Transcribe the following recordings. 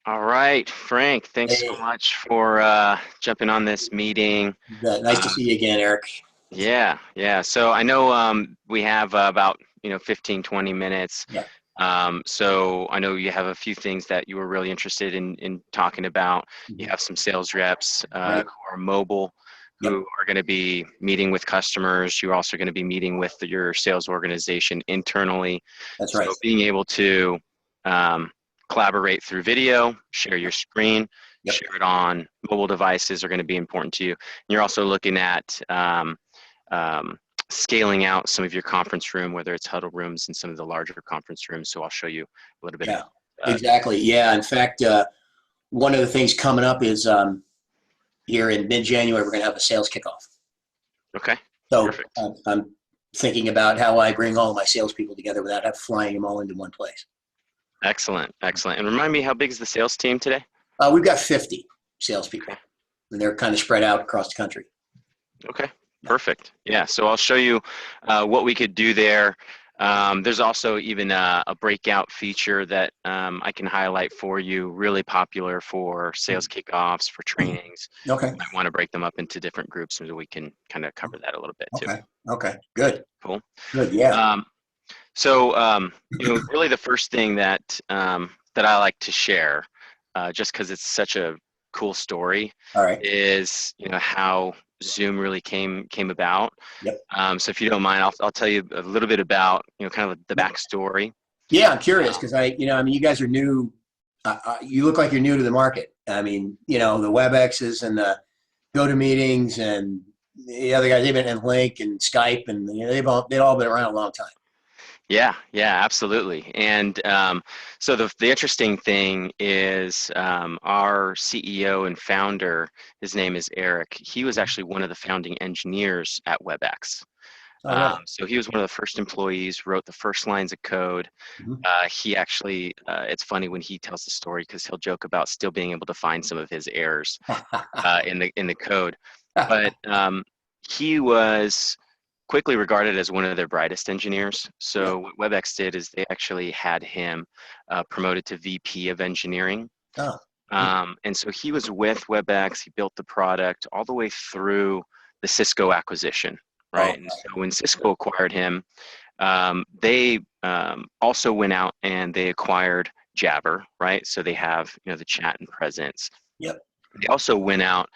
All right, Frank, thanks so Hey, much for jumping on this meeting. nice to Uh, see you again, Eric. yeah. So I know we have about 15, 20 minutes. Yeah, So I know you have a few things that you were really interested in talking about. You mhm, have some sales reps right. who are mobile, who Yep, are going to be meeting with customers. You're also going to be meeting with your sales organization internally. that's right. So being able to um, collaborate through video, share your screen, Yep. share it on mobile devices are going to be important to you. And you're also looking at um, scaling out some of your conference room, whether it's huddle rooms and some of the larger conference rooms. So I'll show you a little bit Yeah, about exactly. Yeah, in fact, one of the things coming up is here in mid-January, we're going to have a sales kickoff. okay, So perfect. I'm thinking about how I bring all my salespeople together without flying them all into one place. Excellent. And remind me, how big is the sales team today? We've got 50 salespeople, Okay. and they're kind of spread out across the country. Okay, Yeah. perfect. Yeah, so I'll show you what we could do there. There's also even a breakout feature that I can highlight for you, really popular for sales kickoffs, for trainings. Okay. You might want to break them up into different groups so we can kind of cover that a little bit too. Okay. Okay. Good. Cool. Good. Yeah. Um, really the first thing that I like to share, just because it's such a cool story, All right. is how Zoom really came about. Yep. So if you don't mind, I'll tell you a little bit about kind of the backstory. Yeah, I'm curious because I mean, you guys are new. You look like you're new to the market. I mean, the WebExes and the GoToMeetings and the other guys, they've been in Link and Skype, and they've all been around a long time. Yeah, absolutely. And so the interesting thing is our CEO and founder, his name is Eric. He was actually one of the founding engineers at WebEx. Oh, really? So he was one of the first employees, wrote the first lines of code. Mm-hmm. He actually, it's funny when he tells the story because he'll joke about still being able to find some of his errors in the code. But he was quickly regarded as one of their brightest engineers. Yeah. So what WebEx did is they actually had him promoted to VP of engineering. Oh. And so he was with WebEx. He built the product all the way through the Cisco acquisition, Oh. right? And so when Cisco acquired him, they also went out and they acquired Jabber, right? So they have the chat and presence. Yep. They also went out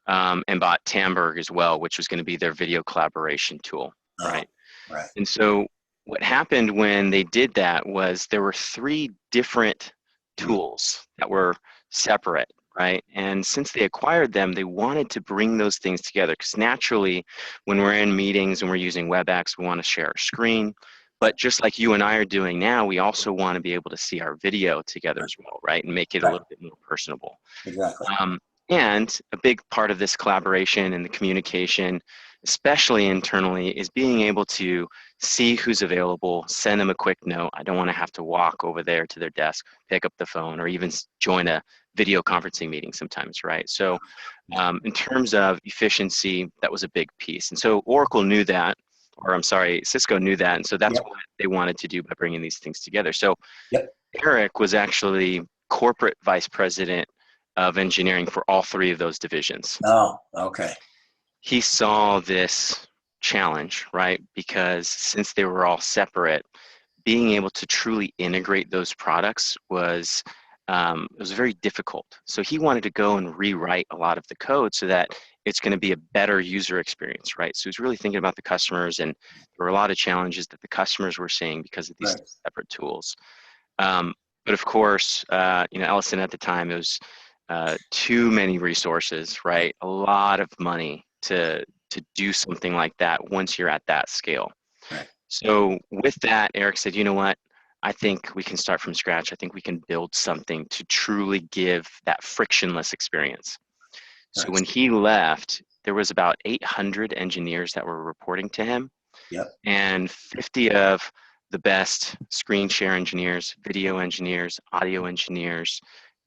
and bought Tamberg as well, which was going to be their video collaboration tool, Oh. right? Right. And so what happened when they did that was there were three different Mm. tools that were separate, right? And since they acquired them, they wanted to bring those things together because naturally, when we're in meetings and we're using WebEx, we want to share our screen. Yep. But just like you and I are doing now, we also want to be able to see our video together Right. as well, right? And make it a Right. little bit more personable. Exactly. Um, and a big part of this collaboration and the communication, especially internally, is being able to see who's available, send them a quick note. I don't want to have to walk over there to their desk, pick up the phone, or even join a video conferencing meeting sometimes, right? So, Yeah. in terms of efficiency, that was a big piece. And so Oracle knew that, or I'm sorry, Cisco knew that. And so that's Yep. what they wanted to do by bringing these things together. So Yep. Eric was actually corporate vice president of engineering for all three of those divisions. Oh. Okay. He saw this challenge, right? Because since they were all separate, being able to truly integrate those products was very difficult. So he wanted to go and rewrite a lot of the code so that it's going to be a better user experience, right? So he's really thinking about the customers, and there were a lot of challenges that the customers were seeing because of these Right. separate tools. But of course, Ellison at the time, it was too many resources, right? A lot of money to do something like that once you're at that scale. Right. So with that, Eric said, you know what? I think we can start from scratch. I think we can build something to truly give that frictionless experience. So Right. when he left, there was about 800 engineers that were reporting to him, Yep. and 50 of the best screen share engineers, video engineers, audio engineers,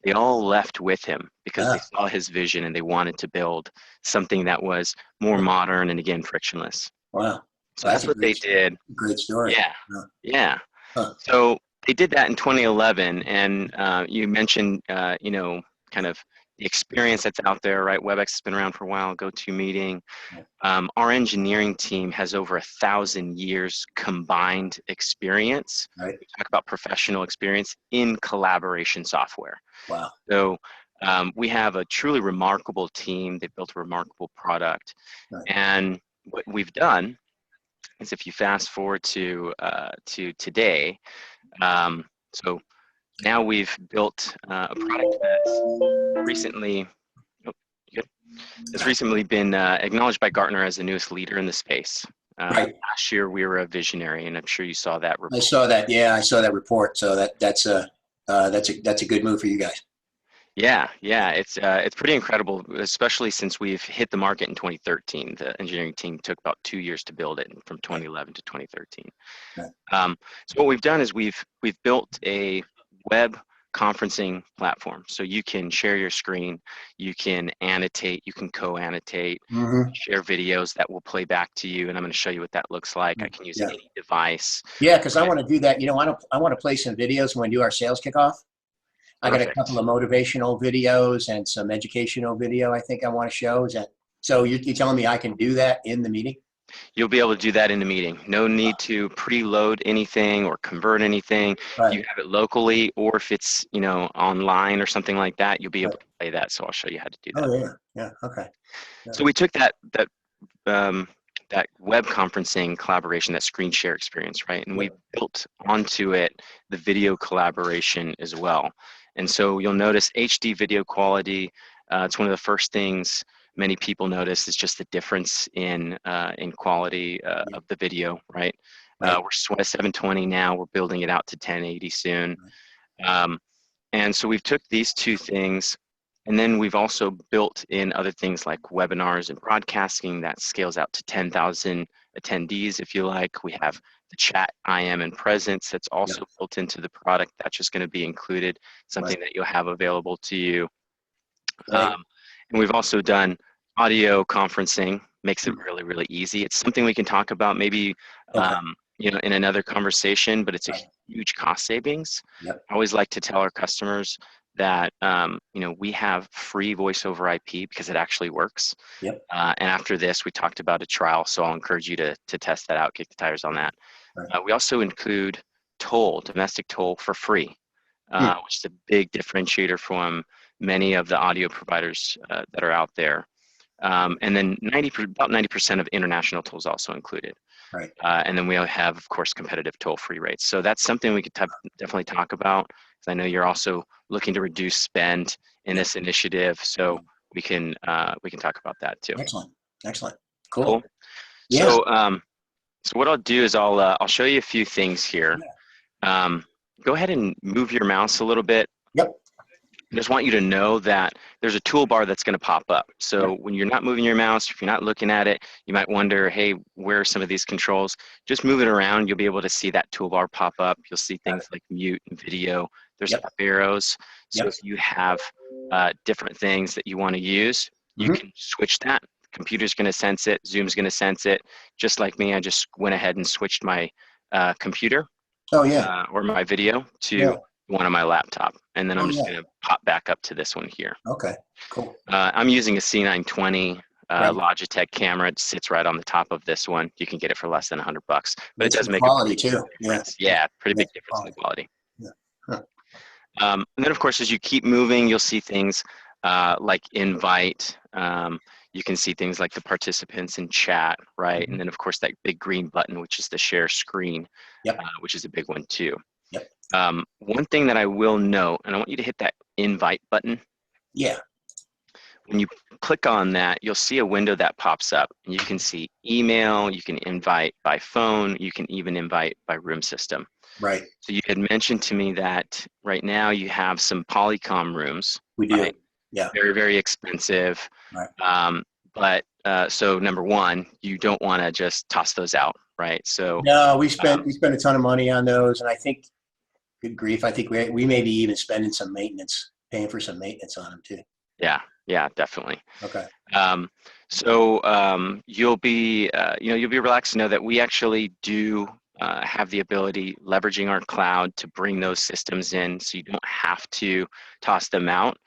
they all left with him because they Ah. saw his vision and they wanted to build something that was more modern and again frictionless. Wow. So Well, that's that's a what they did. great story. Yeah. Huh. Yeah. Huh. So They did that in 2011, and you mentioned, kind of the experience that's out there, right? WebEx has been around for a while, GoToMeeting. Our engineering team has over 1,000 years combined experience. Right. We talk about professional experience in collaboration software. Wow. So we have a truly remarkable team. They've built a remarkable product. Right. And what we've done is, if you fast forward to today, so now we've built a product that's recently, it's recently been acknowledged by Gartner as the newest leader in the space. Right. Last year we were a visionary, and I'm sure you saw that report. I saw that. Yeah, I saw that report. So that's a good move for you guys. Yeah, it's pretty incredible, especially since we've hit the market in 2013. The engineering team took about 2 years to build it, from 2011 to 2013. Right. So what we've done is we've built a web conferencing platform, so you can share your screen, you can annotate, you can co-annotate, share videos that will play back to you, and I'm going to show you what that looks like. I can use any device. Yeah, because I want to do that. I want to play some videos when we do our sales kickoff. I got a couple of motivational videos and some educational video I think I want to show. Is that so? You're telling me I can do that in the meeting? You'll be able to do that in the meeting. No need to preload anything or convert anything. Right. You have it locally, or if it's online or something like that, you'll be able to play that. So I'll show you how to do that. Oh yeah, okay. Yeah. So we took that web conferencing collaboration, that screen share experience, right? And we built onto it the video collaboration as well. And so you'll notice HD video quality. It's one of the first things many people notice, is just the difference in quality of the video, right? We're at 720 now. We're building it out to 1080 soon. And so we've took these two things, and then we've also built in other things like webinars and broadcasting that scales out to 10,000 attendees, if you like. We have the chat IM and presence that's also built into the product. That's just going to be included, something that you'll have available to you. And we've also done audio conferencing, makes it really, really easy. It's something we can talk about maybe in another conversation, but it's a huge cost savings. I always like to tell our customers that we have free voice over IP because it actually works. And after this, we talked about a trial, so I'll encourage you to test that out, kick the tires on that. We also include domestic toll for free, which is a big differentiator from many of the audio providers that are out there. And then about 90% of international tolls also included. And then we have, of course, competitive toll-free rates. So that's something we could definitely talk about, because I know you're also looking to reduce spend in this initiative. So we can talk about that too. Excellent. Cool. Yeah. So what I'll do is I'll show you a few things here. Go ahead and move your mouse a little bit. I just want you to know that there's a toolbar that's going to pop up. So when you're not moving your mouse, if you're not looking at it, you might wonder, hey, where are some of these controls? Just move it around. You'll be able to see that toolbar pop up. You'll see things like mute and video. There's up arrows. So if you have different things that you want to use, you can switch that. The computer's going to sense it. Zoom's going to sense it. Just like me, I just went ahead and switched my computer or my video to one on my laptop, and then I'm just going to pop back up to this one here. Okay, cool. I'm using a C920 Logitech camera. It sits right on the top of this one. You can get it for less than $100, but it does make quality a too. Pretty big difference in the quality. And then, of course, as you keep moving, you'll see things like invite. You can see things like the participants in chat, right? And then, of course, that big green button, which is the share screen, which is a big one too. One thing that I will note, and I want you to hit that invite button. When you click on that, you'll see a window that pops up, and you can see email, you can invite by phone, you can even invite by room system. So you had mentioned to me that right now you have some Polycom rooms. We do. Right? Very, very expensive. But so number one, you don't want to just toss those out, right? So no, we spent a ton of money on those, and I think, good grief, I think we may be even spending some maintenance, paying for some maintenance on them too. Yeah, definitely. Okay. So you'll be relaxed to know that we actually do have the ability, leveraging our cloud, to bring those systems in so you don't have to toss them out.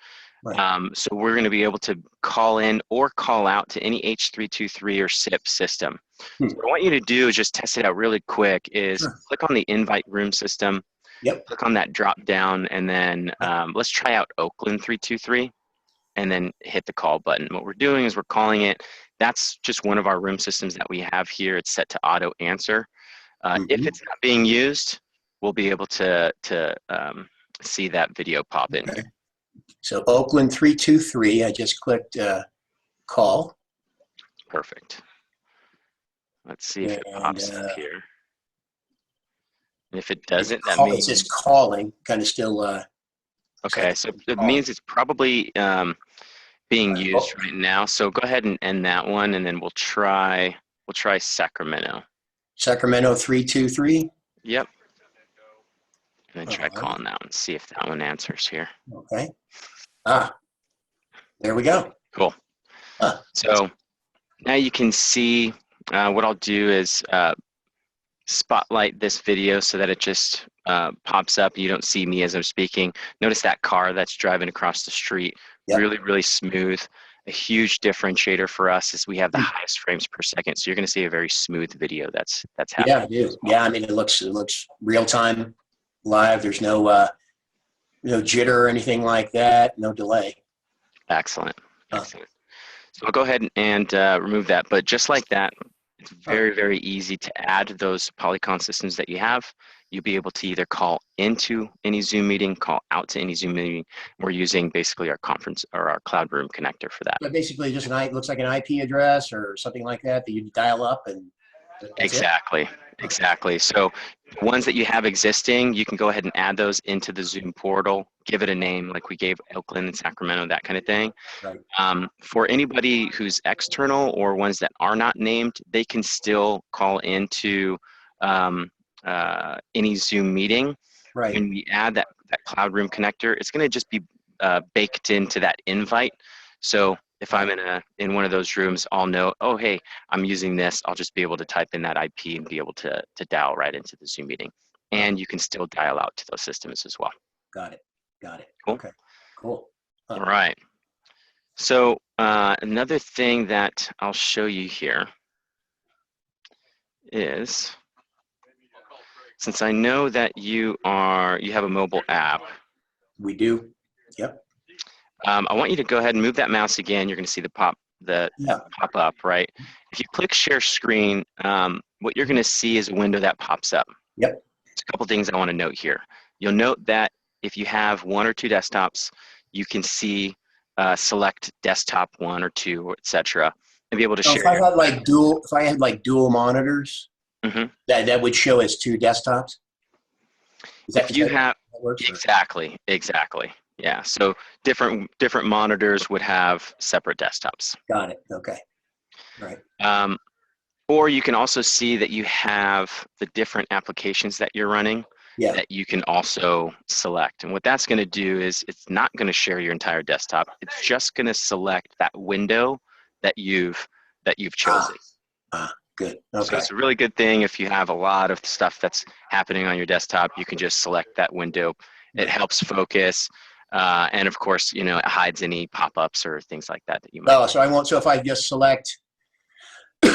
Right. So we're going to be able to call in or call out to any H323 or SIP system. Hmm. So what I want you to do is just test it out really quick is Sure. click on the invite room system, Yep. click on that drop down, and then let's try out Oakland 323 and then hit the call button. What we're doing is we're calling it. That's just one of our room systems that we have here. It's set to auto answer. If it's not being used, we'll be able to see that video pop in Okay. here. So Oakland 323, I just clicked call. Perfect. Let's see if it And pops up here. And if it doesn't, that it means, says calling, kind of still. okay, so it means it's probably being used right now. So go ahead and end that one, and then we'll try Sacramento. Sacramento 323. Yep. And then try All right. calling that one, see if that one answers here. Okay. Ah, there we go. Cool. So now you can see what I'll do is spotlight this video so that it just pops up. You don't see me as I'm speaking. Notice that car that's driving across the street. Yep. Really, really smooth. A huge differentiator for us is we have the highest frames per second. So you're going to see a very smooth video that's happening. Yeah, I do. Yeah, I mean it looks real time, live. There's no jitter or anything like that. No delay. Excellent. Excellent. So I'll go ahead and remove that. But just like that, it's very, very easy to add those Polycon systems that you have. You'll be able to either call into any Zoom meeting, call out to any Zoom meeting. We're using basically our conference or our cloud room connector for that. But basically, just looks like an IP address or something like that you dial up and. Exactly. Exactly. So the ones that you have existing, you can go ahead and add those into the Zoom portal, give it a name like we gave Oakland and Sacramento, that kind of thing. Right. For anybody who's external or ones that are not named, they can still call into any Zoom meeting. Right. When we add that Cloud Room connector, it's going to just be baked into that invite. So if I'm in one of those rooms, I'll know, oh, hey, I'm using this. I'll just be able to type in that IP and be able to dial right into the Zoom meeting. And you can still dial out to those systems as well. Got it. Cool. Okay. Cool. All right. So another thing that I'll show you here is, since I know that you have a mobile app. We do. Yep. I want you to go ahead and move that mouse again. You're going to see the pop up, right? If you click share screen, what you're going to see is a window that pops up. Yep. There's a couple things I want to note here. You'll note that if you have one or two desktops, you can see select desktop 1 or 2, etc., and be able to share. If I had dual monitors, that would show as 2 desktops. Exactly. Yeah. So different monitors would have separate desktops. Got it. Okay. Right. Or you can also see that you have the different applications that you're running that you can also select. And what that's going to do is it's not going to share your entire desktop. It's just going to select that window that you've chosen. Good. Okay. So it's a really good thing if you have a lot of stuff that's happening on your desktop. You can just select that window. It helps focus. And of course, it hides any pop-ups or things like that you might. So I won't. So if I just select,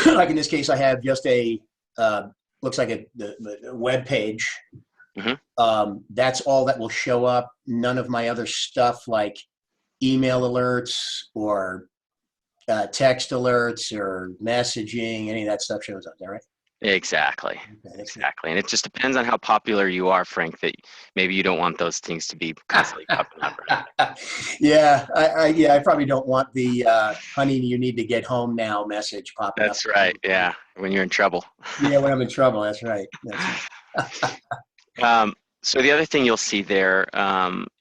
like in this case, I have just looks like the web page. That's all that will show up. None of my other stuff like email alerts or text alerts or messaging, any of that stuff shows up there, right? Exactly. And it just depends on how popular you are, Frank, that maybe you don't want those things to be constantly popping up. Right? Yeah, I probably don't want the honey, you need to get home now message popping up. That's right. Yeah, when you're in trouble. Yeah, when I'm in trouble. That's right. So the other thing you'll see there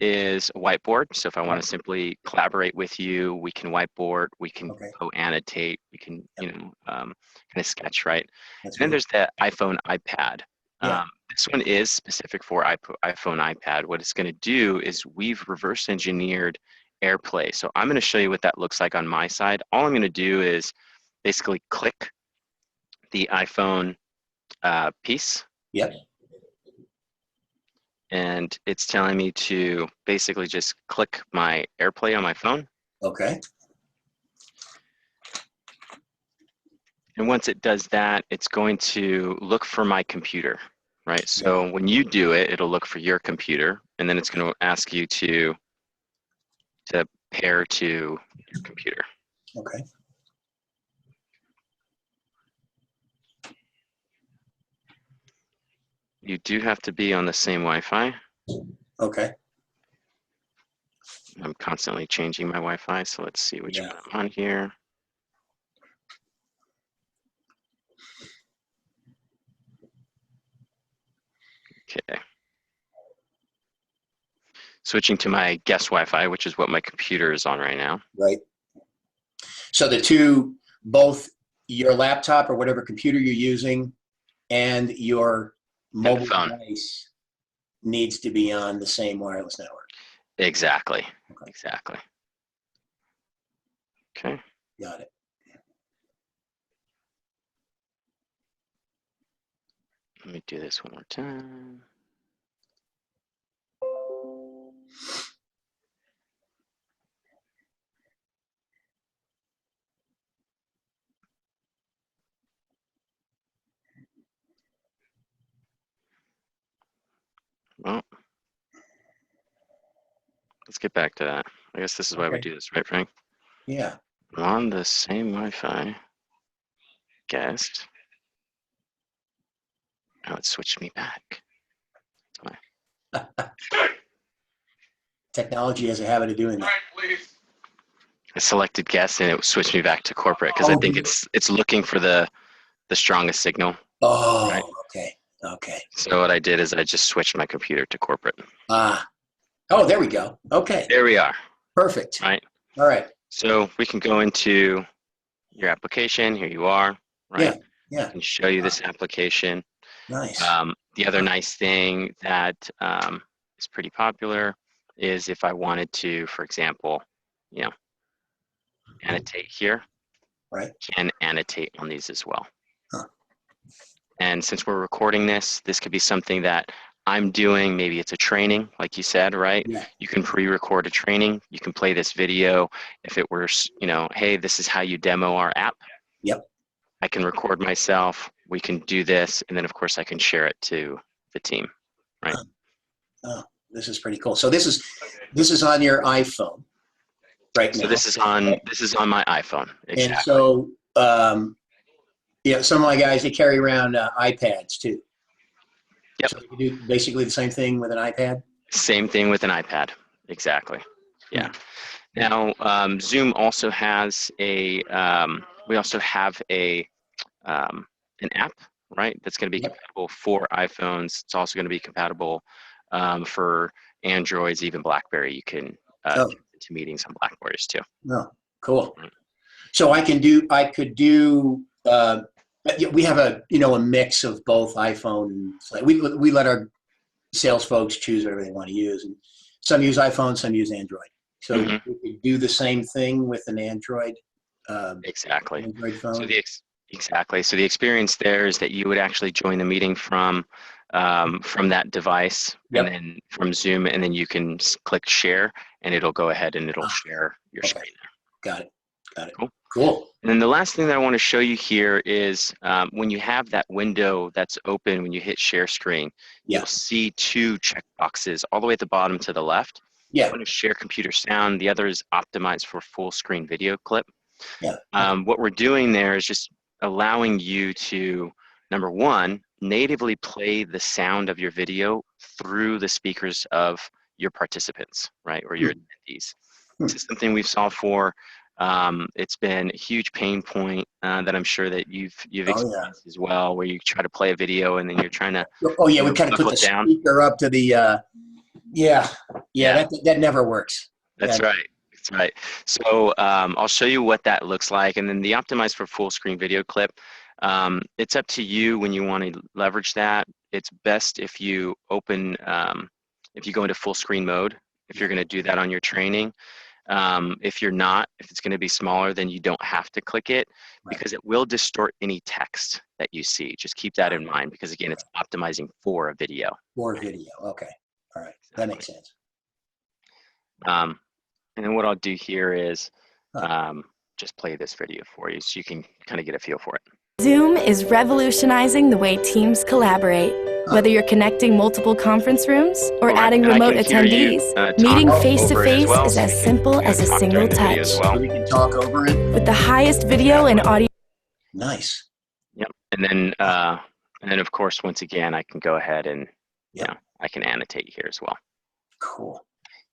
is a whiteboard. So if I want to simply collaborate with you, we can whiteboard, we can co-annotate, we can kind of sketch, right? And then there's the iPhone, iPad. This one is specific for iPhone, iPad. What it's going to do is we've reverse engineered AirPlay. So I'm going to show you what that looks like on my side. All I'm going to do is basically click the iPhone piece. Yep. And it's telling me to basically just click my AirPlay on my phone. Okay. And once it does that, it's going to look for my computer, right? So when you do it, it'll look for your computer, and then it's going to ask you to pair to your computer. Okay. You do have to be on the same Wi-Fi. Okay. I'm constantly changing my Wi-Fi, so let's see which one I'm on here. Okay. Switching to my guest Wi-Fi, which is what my computer is on right now. Right. So the two, both your laptop or whatever computer you're using and your mobile device needs to be on the same wireless network. Exactly. Okay. Exactly. Okay. Got it. Let me do this one more time. Well, let's get back to that. I guess this is why we do this, right, Frank? Yeah. I'm on the same Wi-Fi. Guest. Now it switched me back. Technology has a habit of doing that. I selected guest and it switched me back to corporate because I think it's looking for the strongest signal. Oh, right? Okay. Okay. So what I did is I just switched my computer to corporate. Oh, there we go. Okay. There we are. Perfect. Right. All right. So we can go into your application. Here you are. Right. Yeah. Yeah. I can show you this application. Nice. The other nice thing that is pretty popular is if I wanted to, for example, you know, annotate here. Right. Can annotate on these as well. Huh. And since we're recording this could be something that I'm doing. Maybe it's a training, like you said, right? Yeah. You can pre-record a training. You can play this video. If it were, you know, hey, this is how you demo our app. Yep. I can record myself. We can do this, and then of course I can share it to the team, right? Oh, this is pretty cool. So this is on your iPhone, right now. So this is on my iPhone. Exactly. And so, yeah, some of my guys, they carry around iPads too. Yep. So you can do basically the same thing with an iPad? Same thing with an iPad. Exactly. Yeah. Now, Zoom also has a, we also have an app, right? That's going to be compatible for iPhones. It's also going to be compatible for Androids, even BlackBerry. You can get into meetings on BlackBerrys too. Oh, cool. So I could do, we have a mix of both iPhone and we let our sales folks choose whatever they want to use, and some use iPhone, some use Android. So we could do the same thing with an Android. Exactly. Android phone. So exactly. So the experience there is that you would actually join the meeting from that device, and then from Zoom, and then you can click share, and it'll go ahead and it'll share your screen there. Got it. Got it. Cool. And then the last thing that I want to show you here is when you have that window that's open, when you hit share screen, you'll see two check boxes all the way at the bottom to the left. Yeah. One is share computer sound. The other is optimized for full screen video clip. Yeah. What we're doing there is just allowing you to, number one, natively play the sound of your video through the speakers of your participants, right, or your attendees. This is something we've solved for. It's been a huge pain point that I'm sure that you've experienced as well, where you try to play a video and then you're trying to we kind of put the speaker up to the that never works. That's right. So I'll show you what that looks like, and then the optimized for full screen video clip. It's up to you when you want to leverage that. It's best if you open if you go into full screen mode, if you're going to do that on your training. If you're not, if it's going to be smaller, then you don't have to click it because it will distort any text that you see. Just keep that in mind because again, it's optimizing for a video. For video. Okay. All right. That makes sense. And then what I'll do here is just play this video for you so you can kind of get a feel for it. Zoom is revolutionizing the way teams collaborate. Whether you're connecting multiple conference rooms or adding remote attendees, meeting face-to-face is as simple as a single touch. So we can talk over it. With the highest video and audio. Nice. Yep. And then of course, once again, I can go ahead and I can annotate here as well. Cool.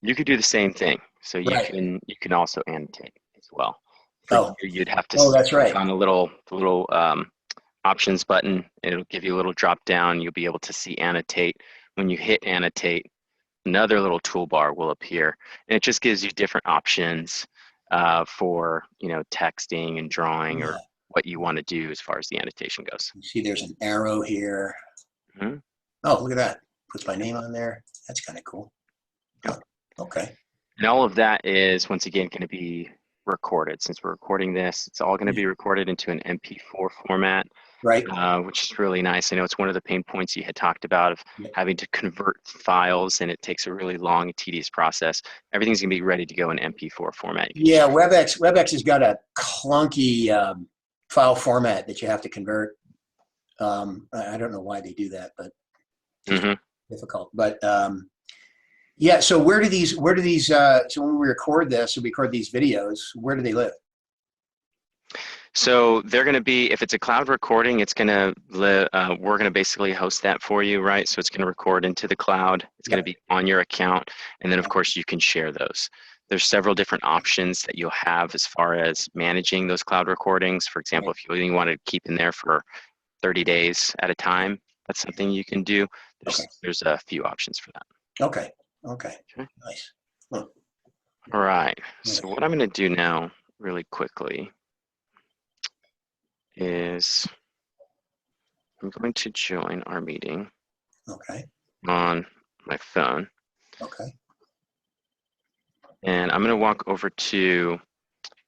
You could do the same thing. So you can also annotate as well. You'd have to click on the little options button. It'll give you a little drop down. You'll be able to see annotate. When you hit annotate, another little toolbar will appear, and it just gives you different options for texting and drawing or what you want to do as far as the annotation goes. You see, there's an arrow here. Mm-hmm. Oh, look at that! Puts my name on there. That's kind of cool. Oh, okay. And all of that is once again going to be recorded. Since we're recording this, it's all going to be recorded into an MP4 format, right? Which is really nice. I know it's one of the pain points you had talked about of having to convert files, and it takes a really long, tedious process. Everything's going to be ready to go in MP4 format. Yeah, WebEx has got a clunky file format that you have to convert. I don't know why they do that, but it's difficult. But yeah, so where do these so when we record this, we record these videos, where do they live? So they're going to be, if it's a cloud recording, it's going to we're going to basically host that for you, right? So it's going to record into the cloud. It's going to be on your account, and then of course you can share those. There's several different options that you'll have as far as managing those cloud recordings. For example, if you only want to keep in there for 30 days at a time, that's something you can do. There's a few options for that. Okay. Nice. All right. So what I'm going to do now really quickly is I'm going to join our meeting on my phone. Okay. And I'm going to walk over to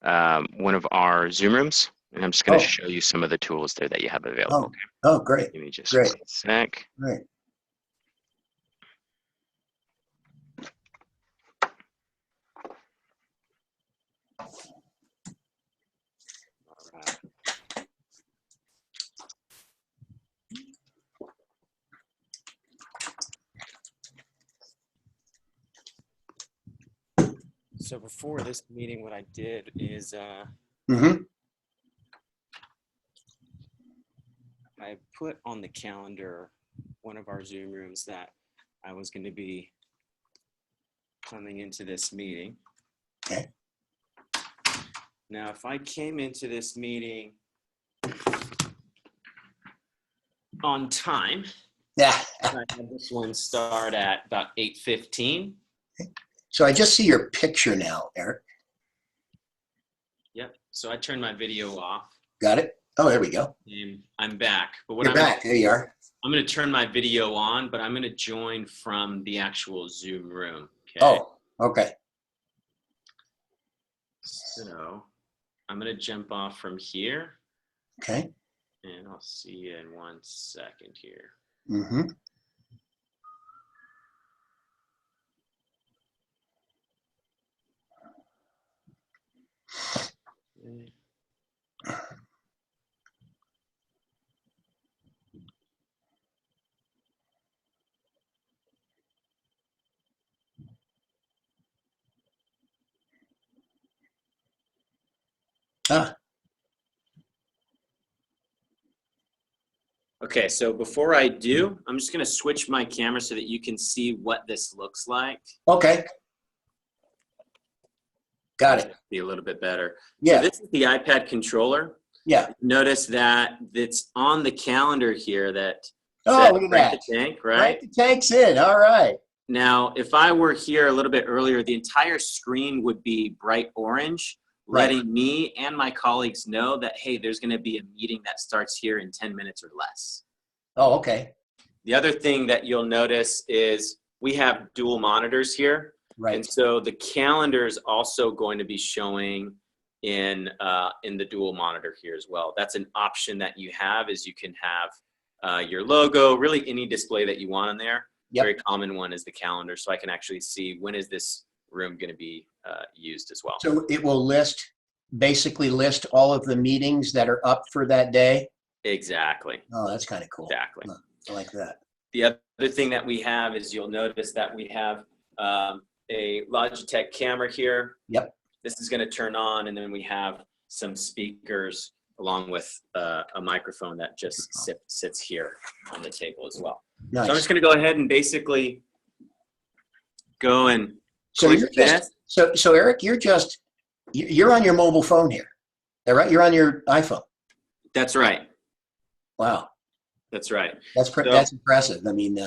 one of our Zoom rooms, and I'm just going to show you some of the tools there that you have available. Oh, great. Give me just a sec. Great. So before this meeting, what I did is I put on the calendar one of our Zoom rooms that I was going to be coming into this meeting. Okay. Now, if I came into this meeting on time, I had this one start at about 8:15. So I just see your picture now, Eric. Yep. So I turned my video off. Got it? Oh, there we go. And I'm back. But You're back. There you are. I'm going to turn my video on, but I'm going to join from the actual Zoom room. Okay. Oh, okay. So I'm going to jump off from here. Okay. And I'll see you in 1 second here. Mm-hmm. Okay, so before I do, I'm just going to switch my camera so that you can see what this looks like. Okay. Got it. Be a little bit better. Yeah. So this is the iPad controller. Yeah. Notice that it's on the calendar here that look at that. The tank, right? Right, the tank's in. All right. Now, if I were here a little bit earlier, the entire screen would be bright orange, letting me and my colleagues know that, hey, there's going to be a meeting that starts here in 10 minutes or less. Oh, okay. The other thing that you'll notice is we have dual monitors here. Right. And so the calendar is also going to be showing in the dual monitor here as well. That's an option that you have, is you can have your logo, really any display that you want on there. Yep. Very common one is the calendar, so I can actually see when is this room going to be used as well. So it will basically list all of the meetings that are up for that day. Exactly. Oh, that's kind of cool. Exactly. I like that. The other thing that we have is, you'll notice that we have a Logitech camera here. Yep. This is going to turn on, and then we have some speakers along with a microphone that just sits here on the table as well. Nice. So I'm just going to go ahead and basically go and So click you're this. so Eric, you're on your mobile phone here. Is that right? You're on your iPhone. That's right. Wow. That's right. That's impressive. I mean,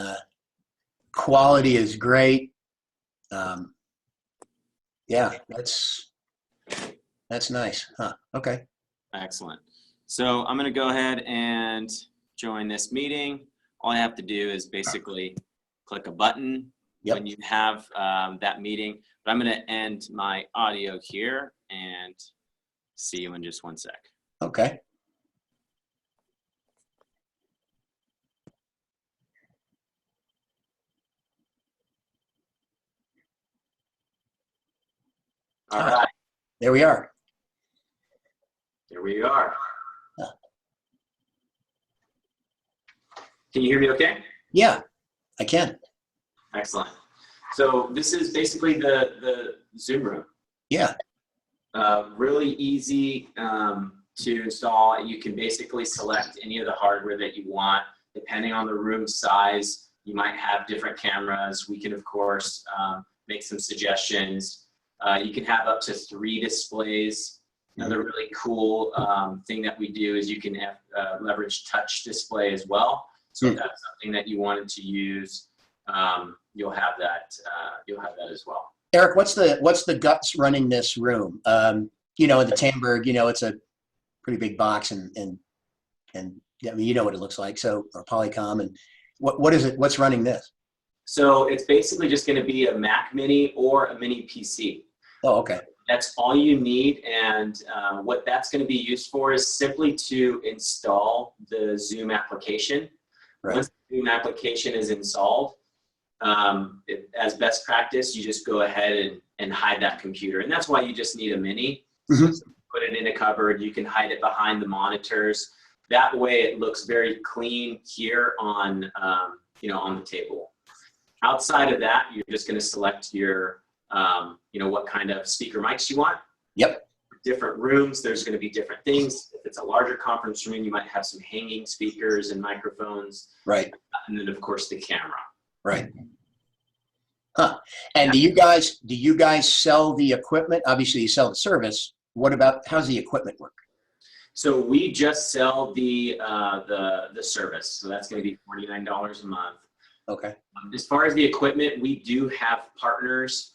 quality is great. Yeah, that's nice. Huh. Okay. Excellent. So I'm going to go ahead and join this meeting. All I have to do is basically click a button when you have that meeting. But I'm going to end my audio here and see you in just one sec. Okay. All right. There we are. Here we are. Huh. Can you hear me okay? Yeah, I can. Excellent. So this is basically the Zoom room. Yeah. Really easy to install. You can basically select any of the hardware that you want. Depending on the room size, you might have different cameras. We can, of course, make some suggestions. You can have up to 3 displays. Another really cool thing that we do is you can have leverage touch display as well. So if that's something that you wanted to use, you'll have that. You'll have that as well. Eric, what's the guts running this room? You know, the Tandberg, you know, it's a pretty big box, and I mean, you know what it looks like. So, or Polycom, and what is it? What's running this? So it's basically just going to be a Mac Mini or a mini PC. Oh, okay. That's all you need, and what that's going to be used for is simply to install the Zoom application. Right. Once the Zoom application is installed, as best practice, you just go ahead and hide that computer. And that's why you just need a mini. Mm-hmm. So put it in a cupboard. You can hide it behind the monitors. That way it looks very clean here on, on the table. Outside of that, you're just going to select your, what kind of speaker mics you want. Yep. Different rooms, there's going to be different things. If it's a larger conference room, you might have some hanging speakers and microphones. Right. And then, of course, the camera. Right. Huh. And do you guys sell the equipment? Obviously, you sell the service. How's the equipment work? So we just sell the service. So that's going to be $49 a month. Okay. As far as the equipment, we do have partners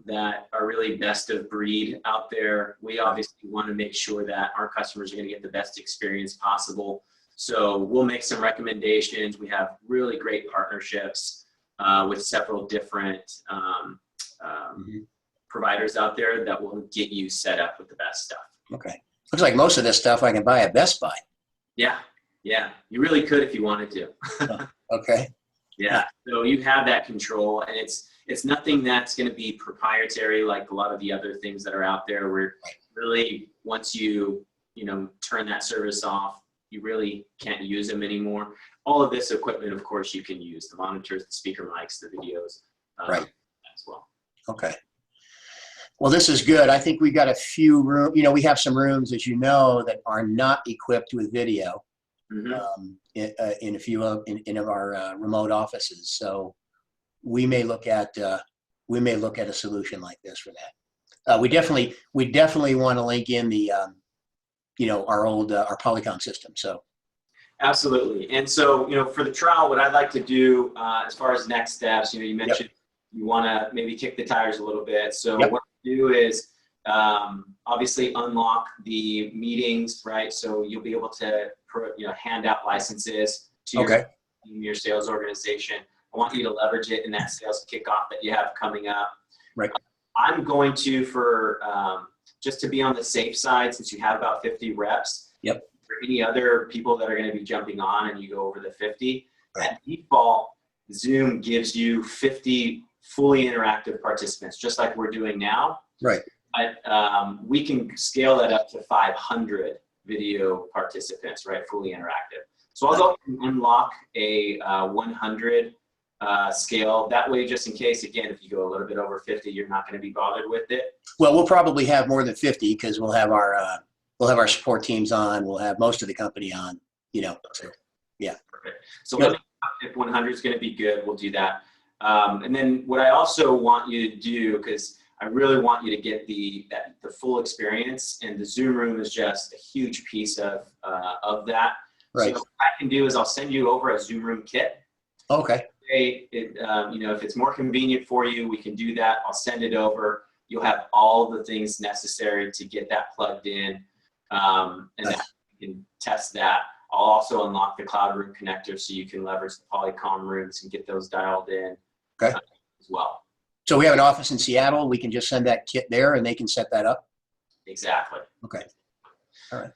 that are really best of breed out there. We obviously want to make sure that our customers are going to get the best experience possible. So we'll make some recommendations. We have really great partnerships with several different providers out there that will get you set up with the best stuff. Okay. Looks like most of this stuff I can buy at Best Buy. Yeah. You really could if you wanted to. Okay. Yeah. So you have that control, and it's nothing that's going to be proprietary like a lot of the other things that are out there, where really once you turn that service off, you really can't use them anymore. All of this equipment, of course, you can use the monitors, the speaker mics, the videos, right, as well. Okay. Well, this is good. I think we got a few rooms. We have some rooms, as you know, that are not equipped with video. In a few of our remote offices. So we may look at a solution like this for that. We definitely want to link in the our Polycom system. So absolutely. And so for the trial, what I'd like to do as far as next steps, you mentioned you want to maybe kick the tires a little bit. So what we do is obviously unlock the meetings, right? So you'll be able to hand out licenses to your sales organization. I want you to leverage it in that sales kickoff that you have coming up. Right. I'm going to, just to be on the safe side, since you have about 50 reps. Yep. For any other people that are going to be jumping on and you go over the 50, right. At default, Zoom gives you 50 fully interactive participants, just like we're doing now. Right. But we can scale that up to 500 video participants, right? Fully interactive. So I'll go and unlock a 100 scale. That way, just in case, again, if you go a little bit over 50, you're not going to be bothered with it. Well, we'll probably have more than 50 because we'll have our support teams on. We'll have most of the company on. So, yeah. Perfect. So let me know if 100 is going to be good. We'll do that. And then what I also want you to do, because I really want you to get the full experience, and the Zoom room is just a huge piece of that. Right. So what I can do is I'll send you over a Zoom room kit. Okay. If it's more convenient for you, we can do that. I'll send it over. You'll have all the things necessary to get that plugged in, and then you can test that. I'll also unlock the Cloud Room connector so you can leverage the Polycom rooms and get those dialed in as well. So we have an office in Seattle. We can just send that kit there, and they can set that up. Exactly. Okay. All right.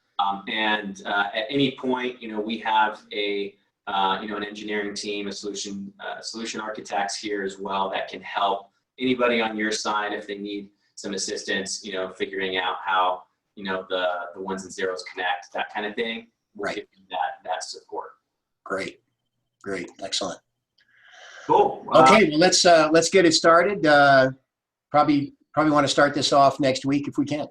And at any point, we have an engineering team, a solution architects here as well that can help anybody on your side if they need some assistance, figuring out how, the ones and zeros connect, that kind of thing. We'll give you that support. Great. Excellent. Cool. Okay. Well, let's get it started. Probably want to start this off next week if we can.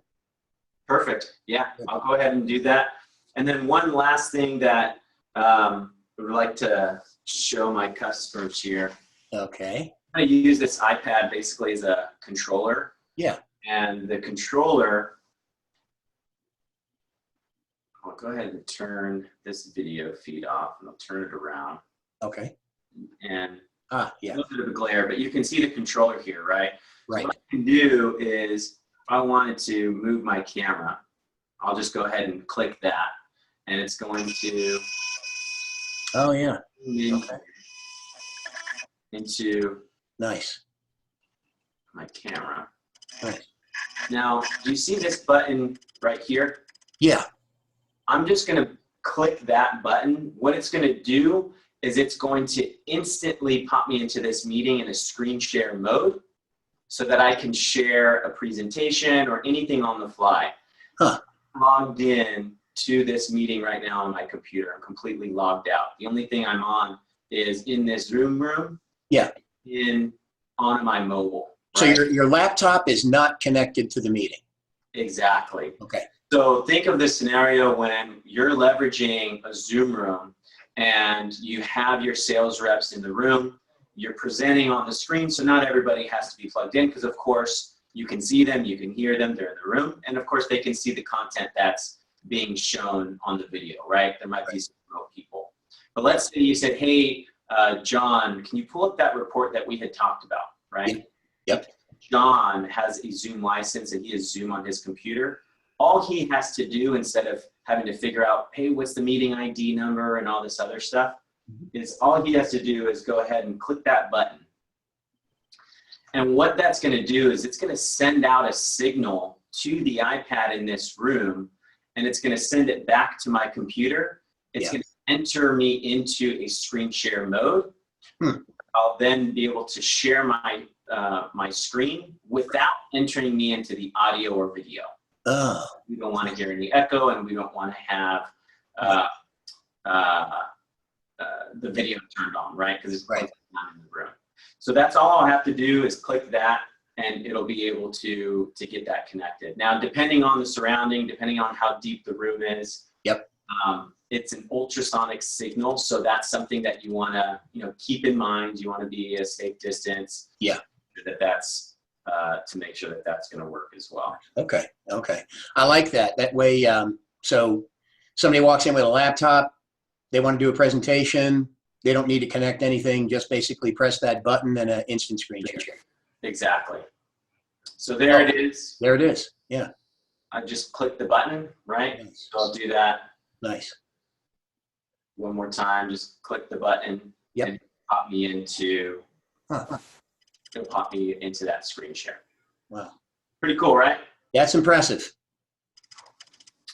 Perfect. Yeah, I'll go ahead and do that. And then one last thing that I would like to show my customers here. Okay. I'm going to use this iPad basically as a controller. Yeah. And the controller, I'll go ahead and turn this video feed off, and I'll turn it around. Okay. And yeah. a little bit of a glare, but you can see the controller here, right? Right. So what I can do is, if I wanted to move my camera, I'll just go ahead and click that, and it's going to Oh yeah. into Nice. my camera. Nice. Now, do you see this button right here? Yeah. I'm just going to click that button. What it's going to do is it's going to instantly pop me into this meeting in a screen share mode so that I can share a presentation or anything on the fly. Huh. I'm logged in to this meeting right now on my computer. I'm completely logged out. The only thing I'm on is in this Zoom room. Yeah. On my mobile. Right? So your laptop is not connected to the meeting. Exactly. Okay. So think of this scenario when you're leveraging a Zoom room and you have your sales reps in the room. You're presenting on the screen, so not everybody has to be plugged in because, of course, you can see them, you can hear them, they're in the room, and, of course, they can see the content that's being shown on the video, right? There might be some remote people. But let's say you said, hey, John, can you pull up that report that we had talked about, right? Yep. John has a Zoom license and he has Zoom on his computer. All he has to do, instead of having to figure out, hey, what's the meeting ID number and all this other stuff, is all he has to do is go ahead and click that button. And what that's going to do is it's going to send out a signal to the iPad in this room, and it's going to send it back to my computer. It's going to enter me into a screen share mode. I'll then be able to share my my screen without entering me into the audio or video. We don't want to hear any echo, and we don't want to have the video turned on, right? Because it's not in the room. So that's all I'll have to do is click that, and it'll be able to get that connected. Now, depending on the surrounding, depending on how deep the room is, it's an ultrasonic signal, so that's something that you want to keep in mind. You want to be a safe distance. Yeah. That's to make sure that that's going to work as well. Okay. I like that. That way, so somebody walks in with a laptop, they want to do a presentation, they don't need to connect anything, just basically press that button and an instant screen share. Exactly. So there it is. There it is. Yeah. I just click the button, right? Nice. So I'll do that. Nice. One more time, just click the button. Yep. And pop me into Huh. it'll pop me into that screen share. Wow. Pretty cool, right? That's impressive.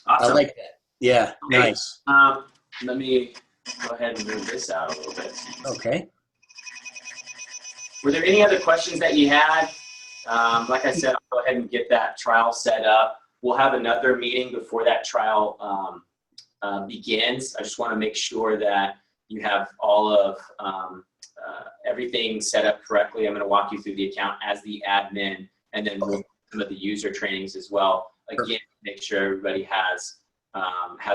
Awesome. I like that. Yeah, Okay. nice. Let me go ahead and move this out a little bit. Okay. Were there any other questions that you had? Like I said, I'll go ahead and get that trial set up. We'll have another meeting before that trial begins. I just want to make sure that you have all of everything set up correctly. I'm going to walk you through the account as the admin, and then we'll do some of the user trainings as well. Again, make sure everybody has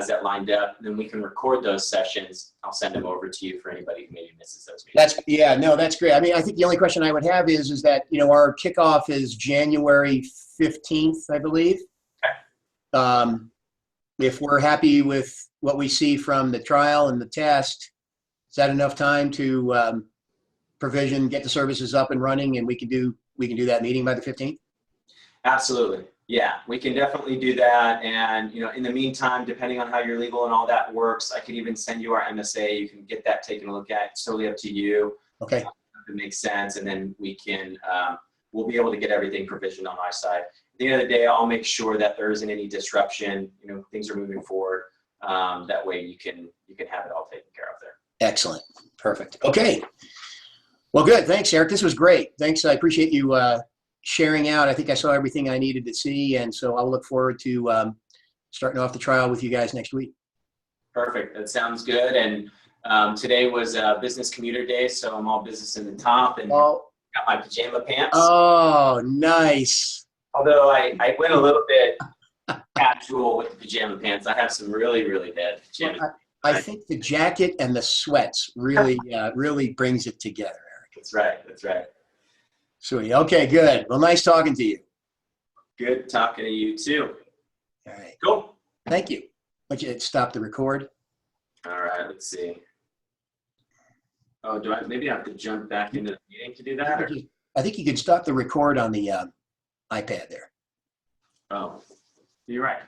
that lined up. And then we can record those sessions. I'll send them over to you for anybody who maybe misses those meetings. That's great. I mean, I think the only question I would have is that, you know, our kickoff is January 15th, I believe. Okay. If we're happy with what we see from the trial and the test, is that enough time to provision, get the services up and running, and we can do that meeting by the 15th? Absolutely. Yeah, we can definitely do that. And, you know, in the meantime, depending on how your legal and all that works, I can even send you our MSA. You can get that taken a look at. It's totally up to you. Okay. If it makes sense. And then we can, we'll be able to get everything provisioned on our side. At the end of the day, I'll make sure that there isn't any disruption. You know, things are moving forward. That way you can have it all taken care of there. Excellent. Perfect. Okay. Well, good. Thanks, Eric. This was great. Thanks. I appreciate you sharing out. I think I saw everything I needed to see, and so I'll look forward to starting off the trial with you guys next week. Perfect. That sounds good. And today was Business Commuter Day, so I'm all business in the top and got my pajama pants. Oh, nice. Although I went a little bit casual with the pajama pants. I have some really, really bad pajamas. I think the jacket and the sweats really really brings it together, Eric. That's right. That's right. Sweet. Okay, good. Well, nice talking to you. Good talking to you too. All right. Cool. Thank you. Why don't you stop the record? All right. Let's see. Oh, maybe I have to jump back into the meeting to do that? Or? I think you can stop the record on the iPad there. Oh, you're right.